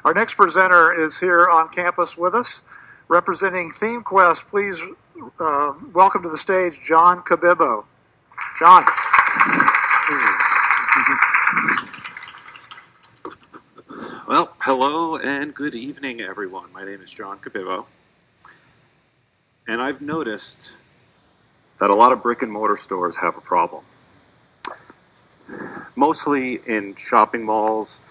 Our next presenter is here on campus with us. Representing ThemeQuest, please welcome to the stage John Cabibbo. John. Well, hello and good evening, everyone. My name is John Cabibbo, and I've noticed that a lot of brick and mortar stores have a problem. Mostly in shopping malls,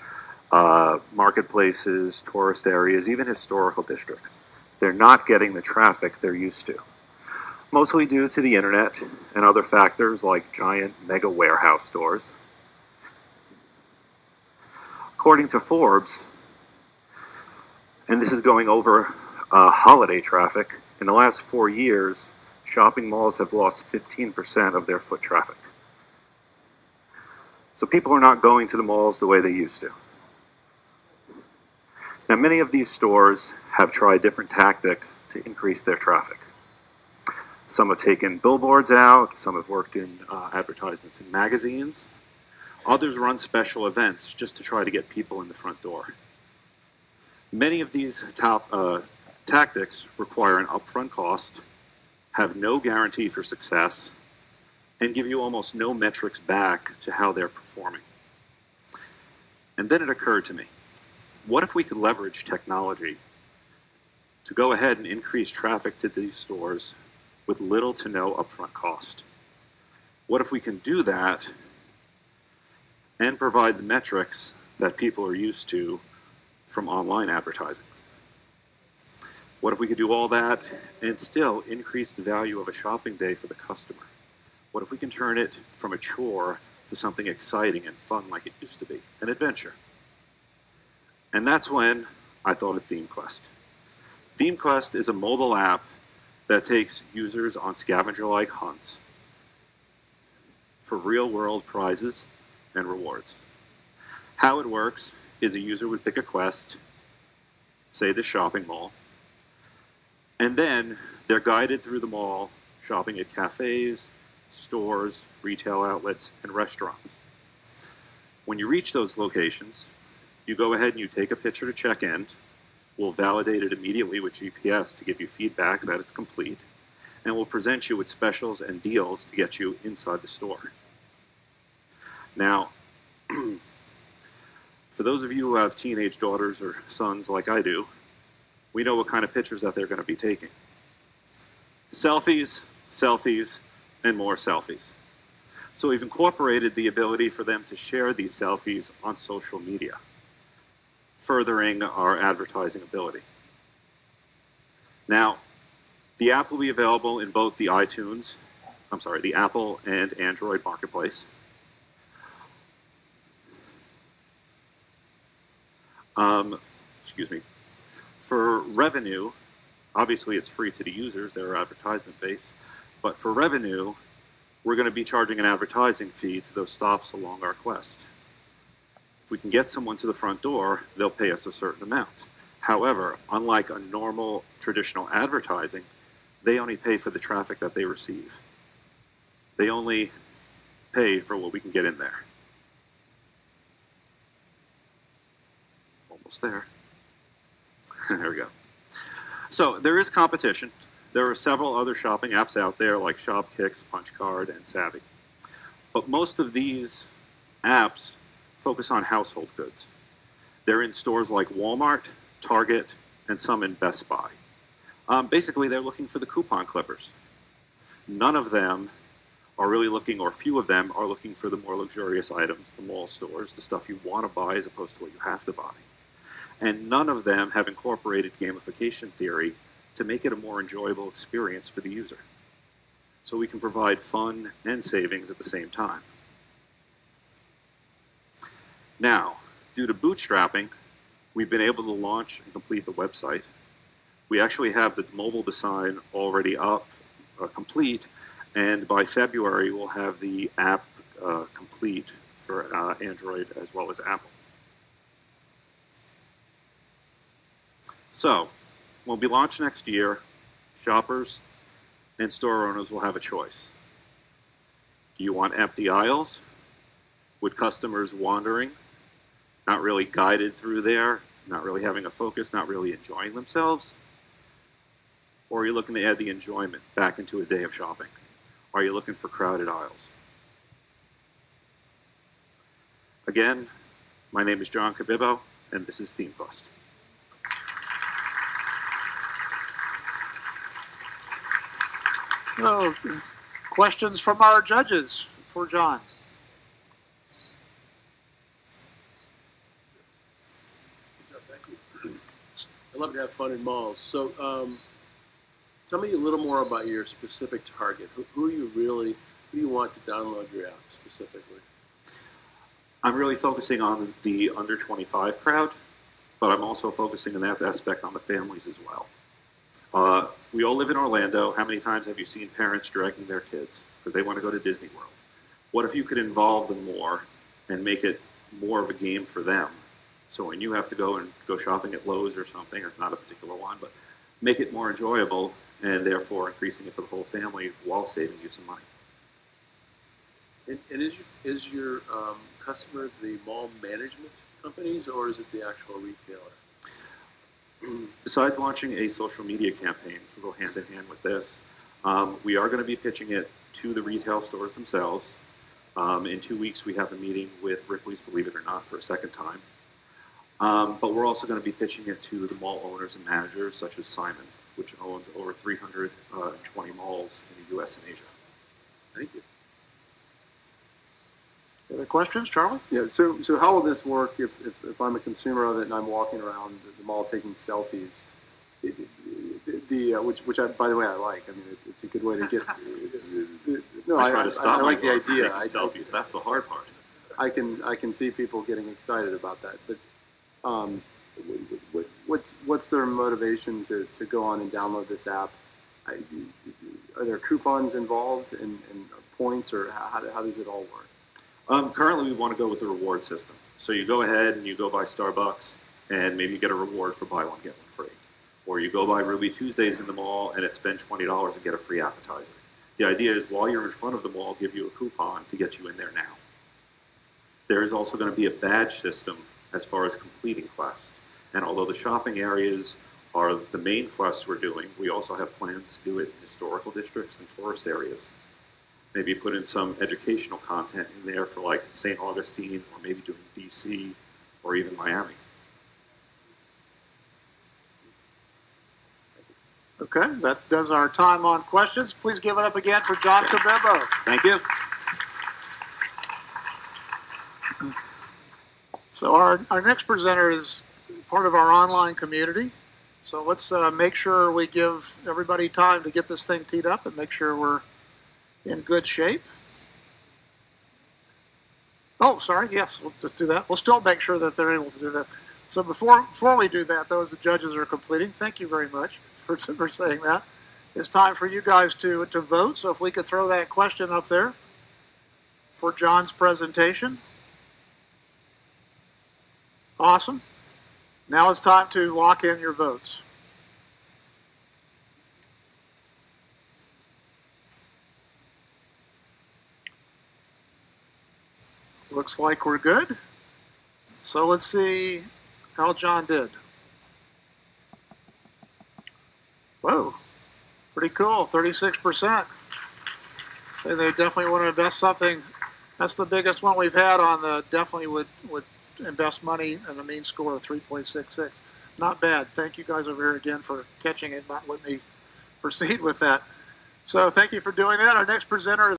marketplaces, tourist areas, even historical districts. They're not getting the traffic they're used to. Mostly due to the internet and other factors like giant mega warehouse stores. According to Forbes, and this is going over holiday traffic, in the last 4 years, shopping malls have lost 15% of their foot traffic. So people are not going to the malls the way they used to. Now, many of these stores have tried different tactics to increase their traffic. Some have taken billboards out, some have worked in advertisements in magazines. Others run special events just to try to get people in the front door. Many of these tactics require an upfront cost, have no guarantee for success, and give you almost no metrics back to how they're performing. And then it occurred to me, what if we could leverage technology to go ahead and increase traffic to these stores with little to no upfront cost? What if we can do that and provide the metrics that people are used to from online advertising? What if we could do all that and still increase the value of a shopping day for the customer? What if we can turn it from a chore to something exciting and fun like it used to be, an adventure? And that's when I thought of ThemeQuest. ThemeQuest is a mobile app that takes users on scavenger-like hunts for real-world prizes and rewards. How it works is a user would pick a quest, say the shopping mall, and then they're guided through the mall, shopping at cafes, stores, retail outlets, and restaurants. When you reach those locations, you go ahead and you take a picture to check in. We'll validate it immediately with GPS to give you feedback that it's complete, and we'll present you with specials and deals to get you inside the store. Now, for those of you who have teenage daughters or sons like I do, we know what kind of pictures that they're going to be taking. Selfies, selfies, and more selfies. So we've incorporated the ability for them to share these selfies on social media, furthering our advertising ability. Now, the app will be available in both the the Apple and Android marketplace. Excuse me. For revenue, obviously it's free to the users, they're advertisement based, but for revenue, we're going to be charging an advertising fee to those stops along our quest. If we can get someone to the front door, they'll pay us a certain amount. However, unlike a normal traditional advertising, they only pay for the traffic that they receive. They only pay for what we can get in there. Almost there. There we go. So there is competition. There are several other shopping apps out there like Shopkicks, PunchCard, and Savvy. But most of these apps focus on household goods. They're in stores like Walmart, Target, and some in Best Buy. Basically, they're looking for the coupon clippers. None of them are really looking, or few of them are looking for the more luxurious items, the mall stores, the stuff you want to buy as opposed to what you have to buy. And none of them have incorporated gamification theory to make it a more enjoyable experience for the user. So we can provide fun and savings at the same time. Now, due to bootstrapping, we've been able to launch and complete the website. We actually have the mobile design already up, complete, and by February we'll have the app complete for Android as well as Apple. So, when we launch next year, shoppers and store owners will have a choice. Do you want empty aisles with customers wandering, not really guided through there, not really having a focus, not really enjoying themselves? Or are you looking to add the enjoyment back into a day of shopping? Are you looking for crowded aisles? Again, my name is John Cabibbo, and this is ThemeQuest. So, questions from our judges for John? I love to have fun in malls. So tell me a little more about your specific target. Who do you want to download your app specifically? I'm really focusing on the under 25 crowd, but I'm also focusing in that aspect on the families as well. We all live in Orlando. How many times have you seen parents dragging their kids because they want to go to Disney World? What if you could involve them more and make it more of a game for them? So when you have to go shopping at Lowe's or something, or not a particular one, but make it more enjoyable and therefore increasing it for the whole family while saving you some money. And is your customer the mall management companies, or is it the actual retailer? Besides launching a social media campaign, which will go hand in hand with this, we are going to be pitching it to the retail stores themselves. In 2 weeks, we have a meeting with Ripley's, believe it or not, for a second time. But we're also going to be pitching it to the mall owners and managers, such as Simon, which owns over 320 malls in the U.S. and Asia. Thank you. Other questions, Charlie? Yeah. So how will this work if I'm a consumer of it and I'm walking around the mall taking selfies? Which by the way, I like. I mean, it's a good way to get. No, I try to stop. I like the idea. Selfies. That's the hard part. I can see people getting excited about that, but what's their motivation to go on and download this app? Are there coupons involved and points, or how does it all work? Currently, we want to go with the reward system. So you go ahead and you go buy Starbucks, and maybe you get a reward for buy one, get one free. Or you go buy Ruby Tuesdays in the mall, and it's spend $20 and get a free appetizer. The idea is while you're in front of the mall, give you a coupon to get you in there now. There is also going to be a badge system as far as completing quests. And although the shopping areas are the main quests we're doing, we also have plans to do it in historical districts and tourist areas. Maybe put in some educational content in there for like St. Augustine, or maybe doing DC, or even Miami. Okay, that does our time on questions. Please give it up again for John Cabibbo. Thank you. So our next presenter is part of our online community. So let's make sure we give everybody time to get this thing teed up and make sure we're in good shape. Oh, sorry. Yes, we'll just do that. We'll still make sure that they're able to do that. So before we do that, though, as the judges are completing, thank you very much for saying that. It's time for you guys to vote. So if we could throw that question up there for John's presentation. Awesome. Now it's time to lock in your votes. Looks like we're good. So let's see how John did. Whoa, pretty cool, 36%. Say they definitely want to invest something. That's the biggest one we've had on the definitely would invest money, and a mean score of 3.66. Not bad. Thank you guys over here again for catching it, not letting me proceed with that. So thank you for doing that. Our next presenter is